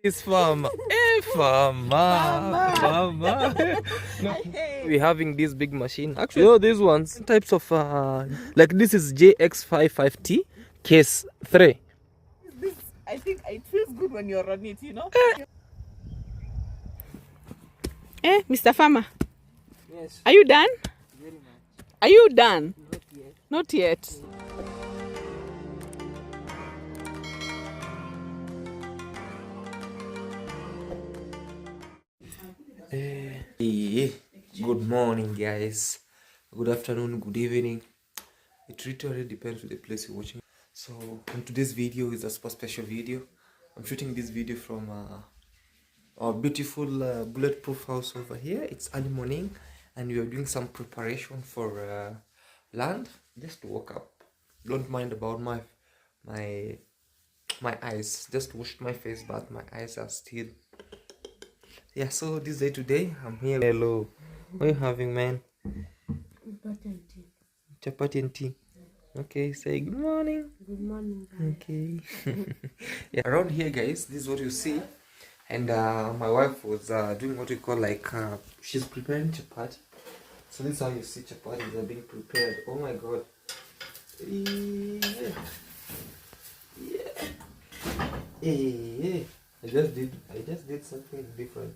It's farmer. Farmer. No, we're having this big machine. Actually, you know these ones, types of like this is JX55T case 3. This, I think it feels good when you're on it, you know. Mr. Farmer. Yes. Are you done? Very much. Are you done? Not yet. Not yet. Good morning, guys. Good afternoon, good evening. It literally depends on the place you're watching. So, today's video is a super special video. I'm shooting this video from our beautiful bulletproof house over here. It's early morning, and we are doing some preparation for land. Just woke up. Don't mind about my eyes. Just washed my face, but my eyes are still. Yeah, so this day today, I'm here. Hello. What are you having, man? Chapati and tea. Chapati and tea. Okay, say good morning. Good morning, guys. Okay. Yeah, around here, guys, this is what you see. And my wife was doing what we call like, she's preparing chapati. So this is how you see chapatis are being prepared. Oh my god. Yeah. Yeah. I just did something different.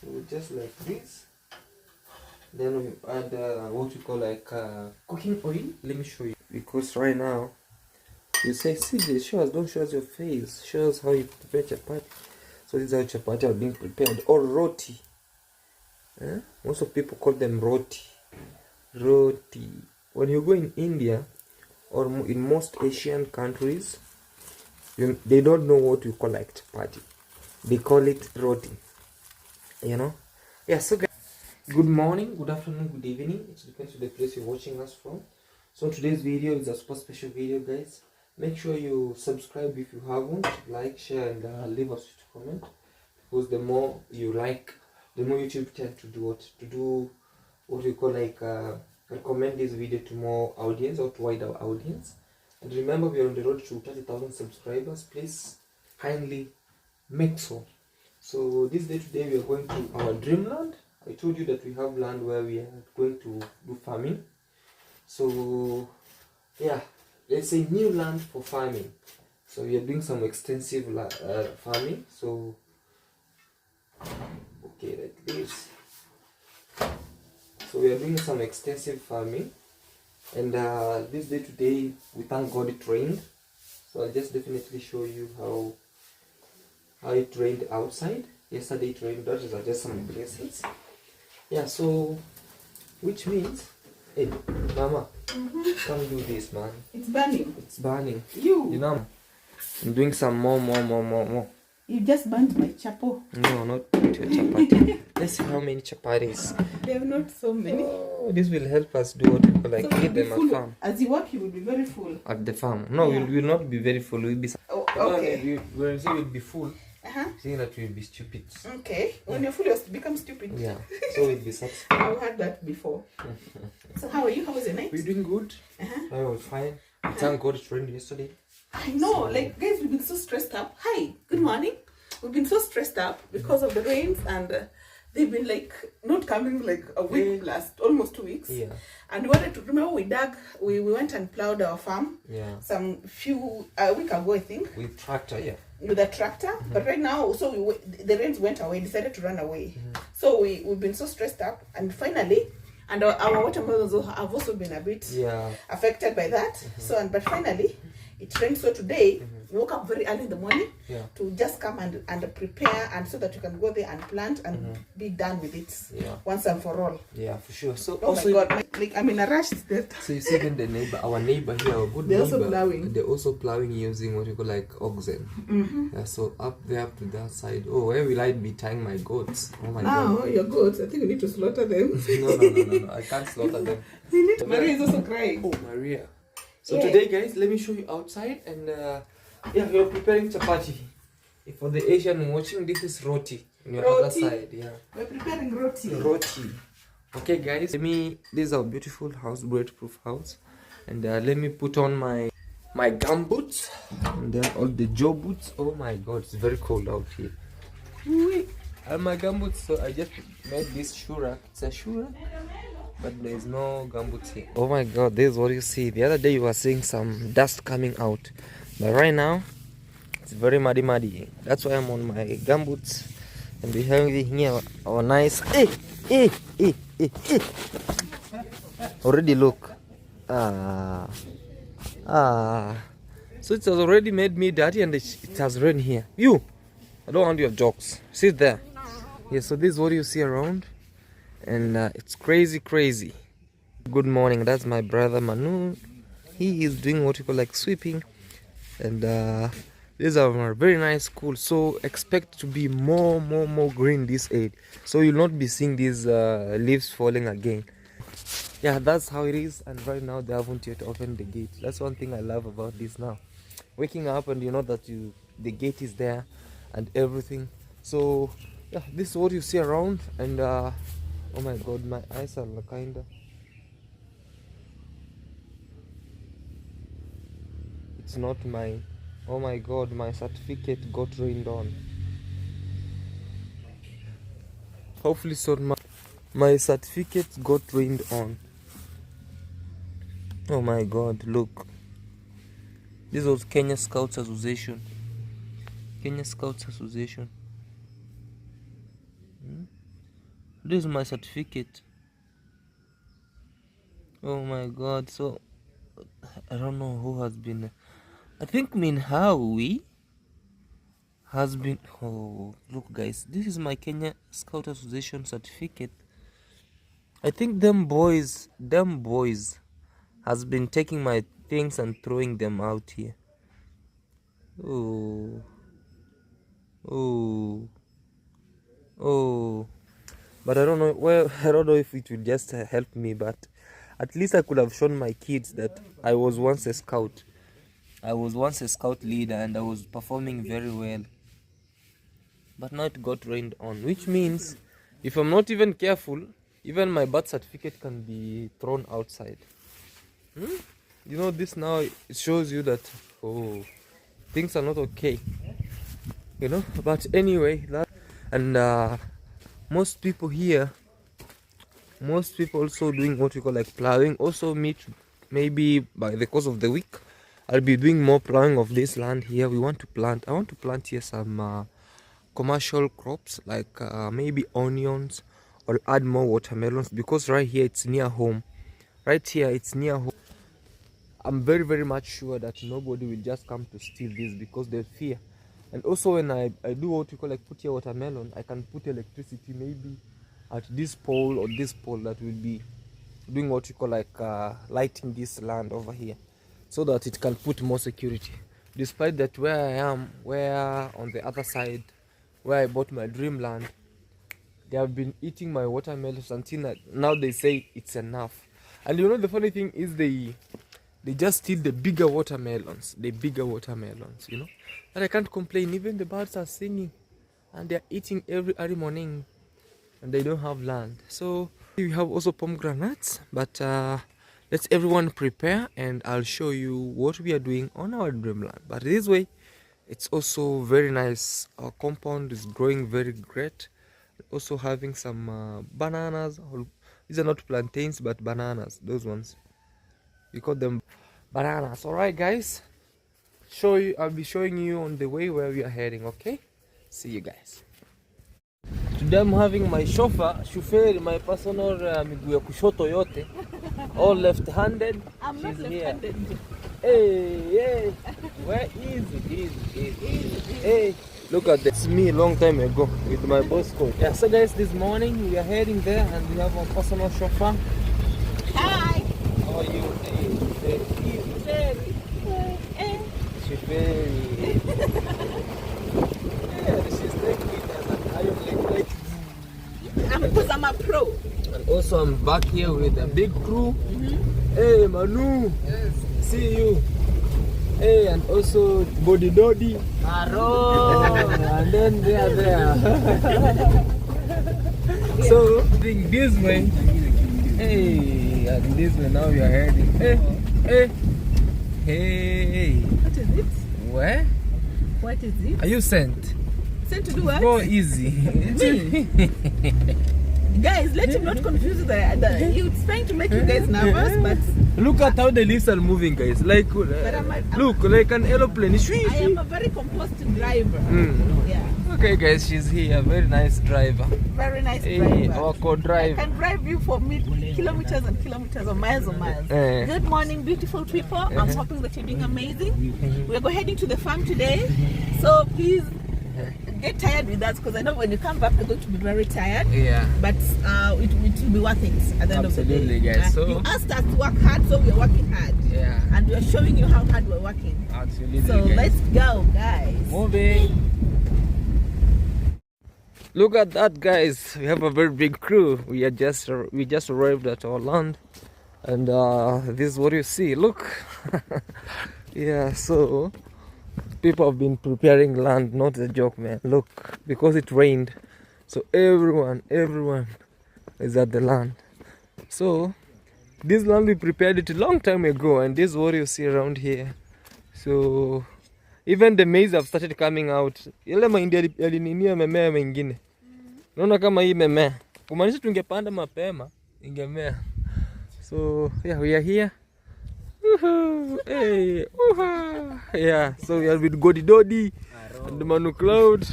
So just like this, then we add what we call like cooking oil. Let me show you, because right now you say, CJ, show us, don't show us your face, show us how you prepare chapati. So this is how chapati are being prepared, or roti. Most of people call them roti. When you go in India or in most Asian countries, they don't know what we call like chapati. They call it roti. You know? Yeah, so guys, good morning, good afternoon, good evening. It depends on the place you're watching us from. So today's video is a super special video, guys. Make sure you subscribe if you haven't, like, share, and leave us a comment. Because the more you like, the more YouTube tend to do what we call like recommend this video to more audience, or to wider audience. And remember, we are on the road to 30,000 subscribers. Please kindly make so. So this day today we are going to our dreamland. I told you that we have land where we are going to do farming. So yeah, let's say new land for farming. So we are doing some extensive farming. So okay, like this. So we are doing some extensive farming. And this day today, we thank God it rained. So I'll just definitely show you how it rained outside. Yesterday it rained. That is just some places. Yeah, so which means, hey, Mama, come do this, man. It's burning. It's burning. You know, I'm doing some more. You just burnt my chapo. No, not your chapati. Let's see how many chapatis. There are not so many. Oh, this will help us do what we call like So eat them at farm. As you work, you will be very full. At the farm. No, Yeah. we will not be very full. We'll be. Oh, okay. When we say we'll be full, Uh-huh. saying that we'll be stupid. Okay. When you're full, you become stupid. Yeah. So we'll be satisfied. I've had that before. So how are you? How was your night? We're doing good. Uh-huh. I was fine. Thank God it rained yesterday. I know, like guys, we've been so stressed up. Hi, good morning. We've been so stressed up because of the rains, and they've been like not coming like a week plus, almost 2 weeks. Yeah. And we wanted to remember we went and plowed our farm. Yeah. Some few week ago, I think. With tractor, yeah. With a tractor, but right now, so the rains went away. Decided to run away. So we've been so stressed up, and finally, and our watermelons have also been a bit affected by that. So, but finally, it rained. So today we woke up very early in the morning to just come and prepare, and so that you can go there and plant and be done with it once and for all. Yeah, for sure. So Oh also, my God, like I'm in a rush. so you see, even our neighbor here, our good They're neighbor, also plowing. they're also plowing using what you call like oxen. Yeah, so up there, up to that side. Oh, where will I be tying my goats? Oh my God. Oh, your goats! I think we need to slaughter them. No. I can't slaughter them. Maria is also crying. Oh, Maria. So today, guys, let me show you outside, and yeah, we are preparing chapati. For the Asian watching, this is roti on your other side. Yeah. We're preparing roti. Roti. Okay, guys. This is our beautiful house, bulletproof house, and let me put on my my gum boots, and then all the Joe boots. Oh my god, it's very cold out here. And my gum boots, so I just made this shoe rack. It's a shoe rack, but there's no gum boots here. Oh my god, this is what you see. The other day you were seeing some dust coming out, but right now it's very muddy. That's why I'm on my gum boots, and behind me here our nice already look. So it has already made me dirty, and it has rained here. You, I don't want your jokes. Sit there. Yeah, so this is what you see around, and it's crazy. Good morning. That's my brother Manu. He is doing what you call like sweeping, and these are very nice school. So expect to be more green this age. So you'll not be seeing these leaves falling again. Yeah, that's how it is. And right now they haven't yet opened the gate. That's one thing I love about this now. Waking up and you know that the gate is there and everything. So yeah, this is what you see around. And oh my god, my eyes are kinda, it's not mine. Oh my god, my certificate got rained on. Hopefully so. My certificate got rained on. Oh my god, look. This was Kenya Scouts Association. Kenya Scouts Association. This is my certificate. Oh my god, so I don't know who has been. I think Minhawi has been. Oh, look guys, this is my Kenya Scout Association certificate. I think them boys has been taking my things and throwing them out here. Oh, but I don't know. Well, I don't know if it will just help me, but at least I could have shown my kids that I was once a scout. I was once a scout leader and I was performing very well. But now it got rained on, which means if I'm not even careful, even my birth certificate can be thrown outside. You know, this now it shows you that things are not okay. You know, but anyway, and most people here, also doing what we call like plowing. Also, maybe by the course of the week, I'll be doing more plowing of this land here. I want to plant here some commercial crops like maybe onions, or add more watermelons, because right here it's near home. I'm very much sure that nobody will just come to steal this because they fear. And also when I do what you call like put here watermelon, I can put electricity maybe at this pole or this pole that will be doing what you call like lighting this land over here, so that it can put more security. Despite that, where I am, where on the other side where I bought my dream land, they have been eating my watermelons until now they say it's enough. And you know the funny thing is they just steal the bigger watermelons, you know. And I can't complain. Even the birds are singing and they're eating every early morning, and they don't have land. So we have also pomegranates, but let's everyone prepare and I'll show you what we are doing on our dreamland. But this way, it's also very nice. Our compound is growing very great. Also having some bananas. These are not plantains but bananas, those ones we call them bananas. All right guys, I'll be showing you on the way where we are heading. Okay, see you guys. Today I'm having my chauffeur, my personal miguu ya kushoto yote, all left-handed. I'm not left-handed. Hey, where is it? Hey, look at this. It's me long time ago with my boss coat. Yeah, so guys, this morning we are heading there and we have our personal chauffeur. Hi. How are you? Very. Yeah, she's taking it as an iron leg. Because I'm a pro. And also I'm back here with a big crew. Hey Manu. Yes. See you. Hey, and also Body Doddy. And then they are there. So this way. Hey, and this way now we are heading. Hey. Hey. What is it? Where? What is it? Are you sent? Sent to do what? Go easy. Me? Guys, let him not confuse he's trying to make you guys nervous, but look at how the leaves are moving, guys. Like, look, like an aeroplane. I am a very composed driver. Yeah. Okay, guys, she's here. Very nice driver. Very nice driver. Our co-driver. I can drive you for kilometers and kilometers or miles and miles. Good morning, beautiful people. I'm hoping that you're doing amazing. We're heading to the farm today, so please get tired with us, because I know when you come back you're going to be very tired. Yeah. But it will be worth it at the end of the day. Absolutely, guys. So you asked us to work hard, so we are working hard. Yeah. And we are showing you how hard we're working. Absolutely. So guys, let's go, guys. Moving. Look at that, guys. We have a very big crew. We just arrived at our land, and this is what you see. Look. Yeah. So people have been preparing land, not a joke, man. Look, because it rained, so everyone is at the land. So this land we prepared it a long time ago, and this is what you see around here. So even the maize have started coming out. Ile mahindi yalininia memea mengine. Naona kama hii memea. Kumaanisha tungepanda mapema ingemea. So yeah, we are here. Hey, yeah, so we are with Godi Dodi and Manu Claude.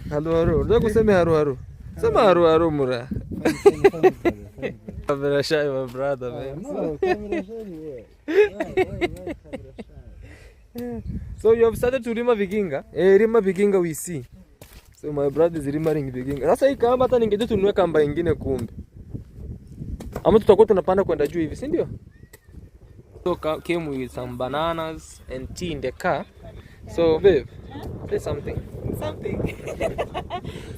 Hello. Unataka kusema haro. Sema haro mura. Camera shy, my brother, man. No, camera shy. So you have started to Rima Vikinga? Rima Vikinga we see. So my brother is Rimaring Vikinga. Sasa hii kamba hata ningeje tununue kamba nyingine kumbe. Ama tutakuwa tunapanda kwenda juu hivi, si ndio? So came with some bananas and tea in the car. So babe, say something.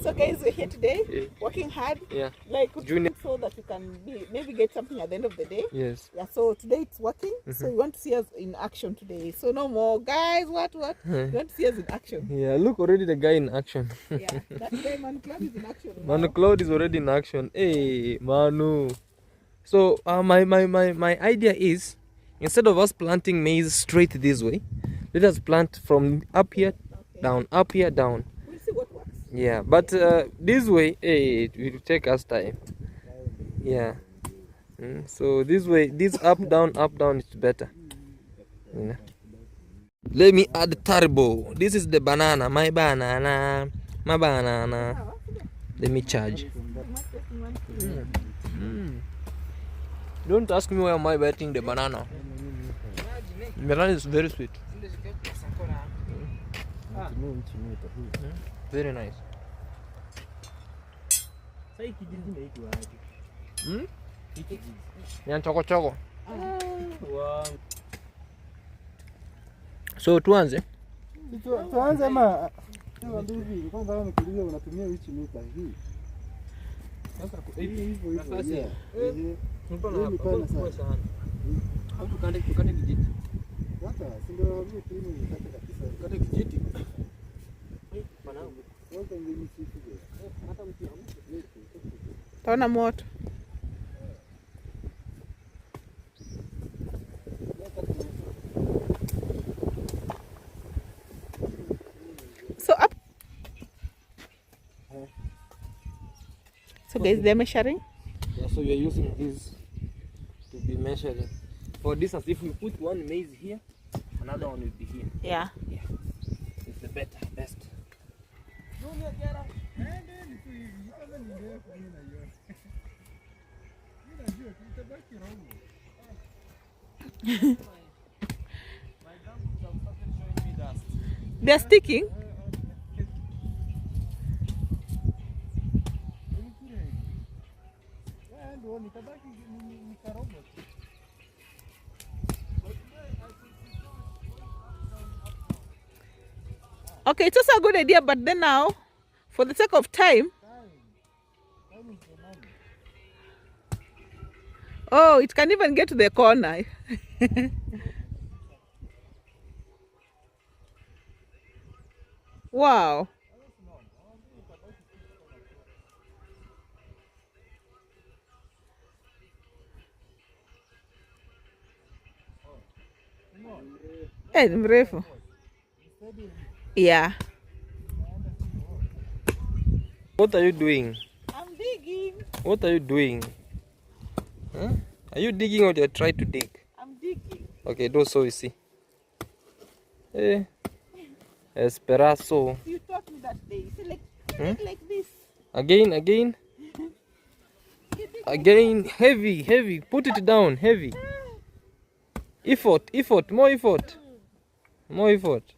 So guys, we're here today, working hard. Yeah. Like Junior, so that you can maybe get something at the end of the day. Yes. Yeah. So today it's working. So you want to see us in action today. So no more guys. What? You want to see us in action? Yeah. Look, already the guy in action. Yeah. That guy Manu Claude is in action. Manu Claude is already in action. Hey, Manu. So my idea is, instead of us planting maize straight this way, let us plant from up here, down, up here, down. We'll see what works. Yeah, but this way, it will take us time. Yeah. So this way, this up, down, is better. Yeah. Let me add the turbo. This is the banana, my banana. Let me charge. Don't ask me why am I biting the banana. Banana is very sweet. Very nice. Choco. So tuanze. Tuanze ama ndugu kwanza unakuuliza unatumia which meter hii. Sasa hivyo nafasi. Mpana sana. Hapo tukande kijiti. Sasa si ndio hapo kilimo nikate kabisa. Kate kijiti. Mwanangu. Wote ndio hata mtu taona moto. So up. So guys, they're measuring. Yeah, so we are using this to be measuring. For distance, if we put one maize here, another one will be here. Yeah. It's the best. They're sticking. Okay, it's also a good idea, but then now, for the sake of time. Oh, it can even get to the corner. Wow. Ni mrefu. Yeah. What are you doing? I'm digging. What are you doing? Huh? Are you digging or you're trying to dig? I'm digging. Okay, do so you see. Esperasso. You taught me that day. You said like this. Again. Again, heavy. Put it down, heavy. Effort, more effort. More effort.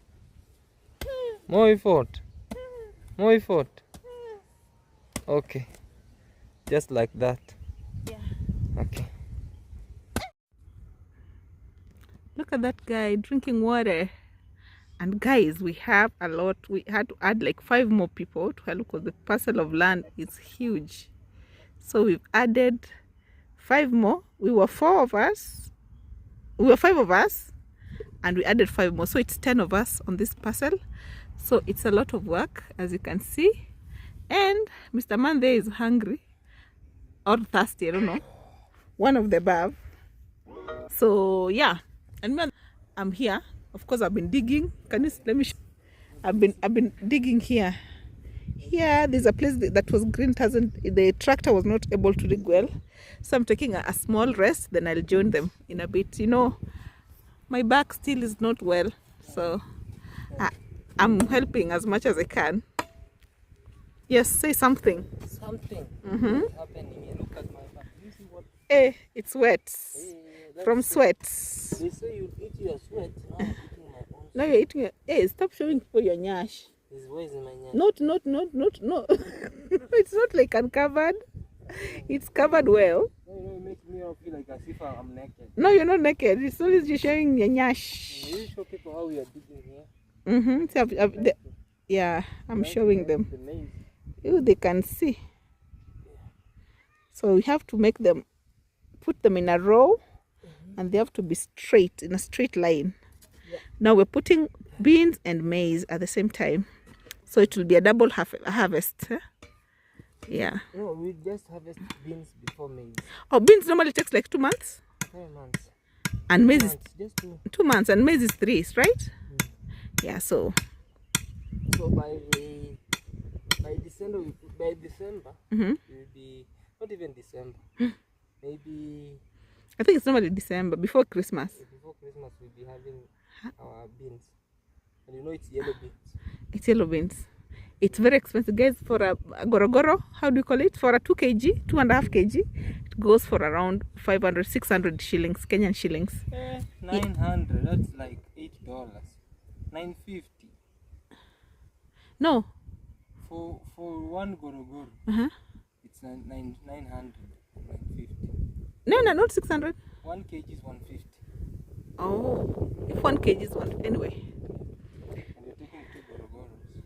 Okay. Just like that. Yeah. Okay. Look at that guy drinking water. And guys, we have a lot. We had to add like 5 more people to help because the parcel of land is huge. So we've added 5 more. We were 4 of us. We were 5 of us. And we added 5 more. So it's 10 of us on this parcel. So it's a lot of work, as you can see. And Mr. Man there is hungry. Or thirsty, I don't know. One of the above. So yeah. And I'm here. Of course, I've been digging. Can you let me show? I've been digging here. Here, there's a place that was green. The tractor was not able to dig well, so I'm taking a small rest. Then I'll join them in a bit. You know, my back still is not well, so I'm helping as much as I can. Yes, say something. Something Mm-hmm. happening. Look at my back. You see what? Hey, it's wet from sweat. They say you eat your sweat. Now I'm eating my own. Now you're eating your... Hey, stop showing people your nyash. Where is my nyash? No. It's not like uncovered. It's covered well. No, it makes me feel like as if I'm naked. No, you're not naked. It's only you showing your nyash. Will you show people how we are digging here? Mm-hmm. So yeah, I'm showing them. Oh, they can see. So we have to make them, put them in a row, and they have to be straight, in a straight line. Yeah. Now we're putting beans and maize at the same time. So it will be a double harvest. Huh? Yeah. No, we just harvest beans before maize. Oh, beans normally takes like 2 months? 3 months. And maize is just 2 months, and maize is 3, right? Yeah, so by December mm-hmm. we'll be, not even December, maybe I think it's normally December, before Christmas. Before Christmas we'll be having our beans. And you know it's yellow beans. It's yellow beans. It's very expensive, guys. For a gorogoro, how do you call it? For a 2 kg, 2.5 kg, it goes for around 500, 600 shillings, Kenyan shillings. 900, that's like $8. 950. No. For one gorogoro, it's 900, 950. No, not 600. 1 kg is 150. Oh, if 1 kg is 1, anyway. And you're taking 2 gorogoros.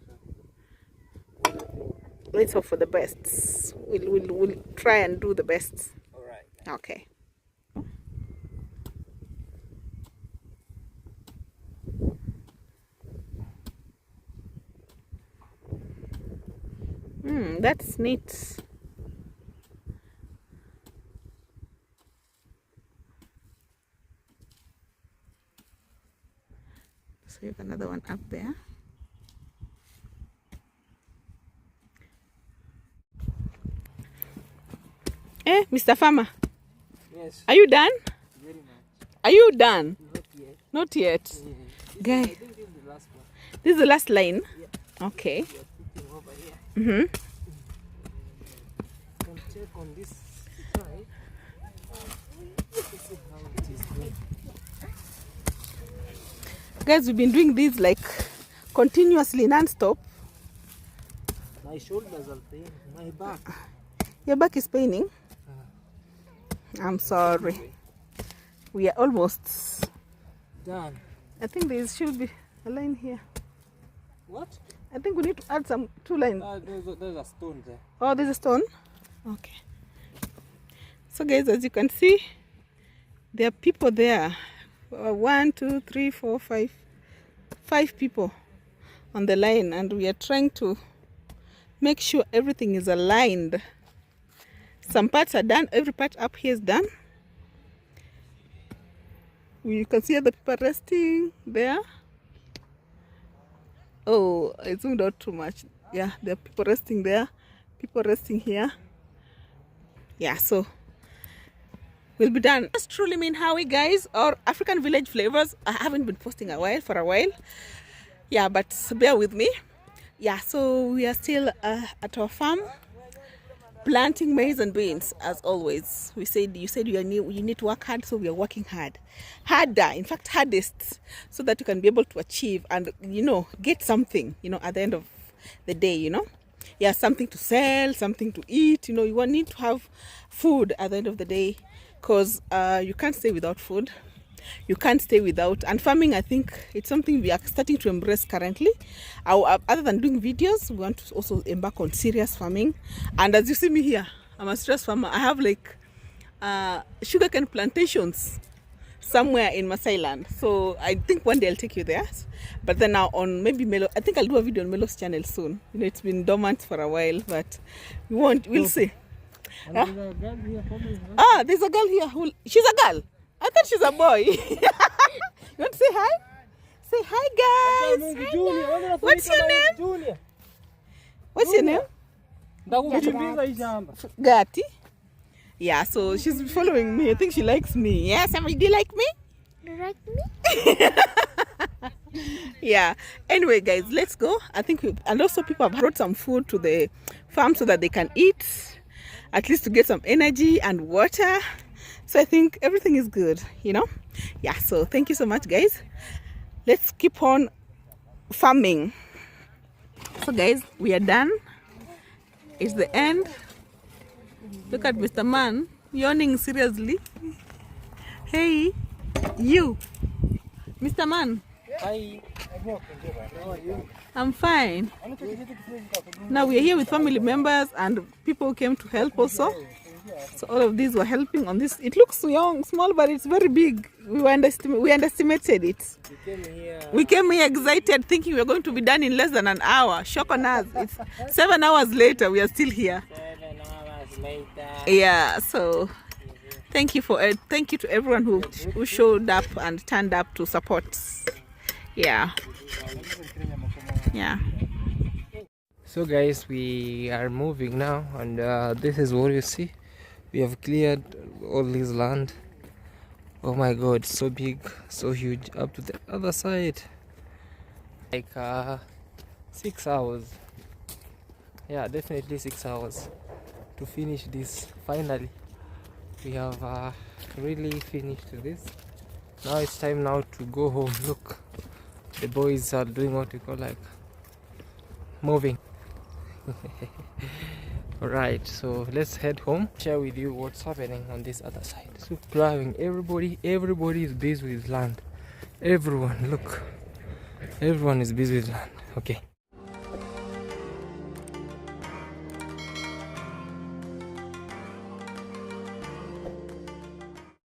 Let's hope for the best. We'll try and do the best. All right. Okay. That's neat. So you have another one up there. Mr. Farmer. Yes. Are you done? Very much. Are you done? Not yet. Not yet. Guy. I think this is the last one. This is the last line. Yeah. Okay. We are putting over here. Can check on this side. This is how it is going. Guys, we've been doing this like continuously, non-stop. My shoulders are paining. My back. Your back is paining? I'm sorry. We are almost done. I think there should be a line here. What? I think we need to add 2 lines. There's a stone there. Oh, there's a stone? Okay. So guys, as you can see, there are people there. 1, 2, 3, 4, 5. 5 people on the line, and we are trying to make sure everything is aligned. Some parts are done. Every part up here is done. You can see the people resting there. Oh, I zoomed out too much. Yeah, there are people resting there, people resting here. Yeah, so we'll be done. That's truly mean Howie, guys, or African village flavors. I haven't been posting for a while. Yeah, but bear with me. Yeah, so we are still at our farm, planting maize and beans as always. You said you need to work hard, so we are working harder, in fact hardest, so that you can be able to achieve and get something at the end of the day. Yeah, something to sell, something to eat. You need to have food at the end of the day, because you can't stay without food. You can't stay without. And farming, I think it's something we are starting to embrace currently. Other than doing videos, we want to also embark on serious farming. And as you see me here, I'm a serious farmer. I have like sugarcane plantations somewhere in Masai land. So I think one day I'll take you there. But then now on maybe Melo, I think I'll do a video on Melo's channel soon. It's been dormant for a while, but we'll see. There's a girl here. She's a girl. I thought she's a boy. You want to say hi? Say hi, guys. Hi, guys. What's your name? What's your name? Gati. Yeah, so she's following me. I think she likes me. Yeah, somebody, do you like me? You like me? Yeah. Anyway, guys, let's go. I think and also people have brought some food to the farm so that they can eat, at least to get some energy and water. So I think everything is good, Yeah, so thank you so much, guys. Let's keep on farming. So guys, we are done. It's the end. Look at Mr. Man yawning seriously. Hey, you, Mr. Man. Hi. How are you? I'm fine. Now we are here with family members and people who came to help also. So all of these were helping on this. It looks small, but it's very big. We underestimated it. We came here excited, thinking we were going to be done in less than an hour. Shock on us. It's 7 hours later. We are still here. 7 hours later. Yeah. So thank you to everyone who showed up and turned up to support. Yeah. Yeah. So guys, we are moving now, and this is what you see. We have cleared all this land. Oh my god, so big, so huge, up to the other side. Like 6 hours. Yeah, definitely 6 hours to finish this. Finally, we have really finished this. Now it's time now to go home. Look, the boys are doing what we call like moving. Alright, so let's head home, share with you what's happening on this other side. So plowing, everybody is busy with land. Everyone, look, everyone is busy with land. Okay.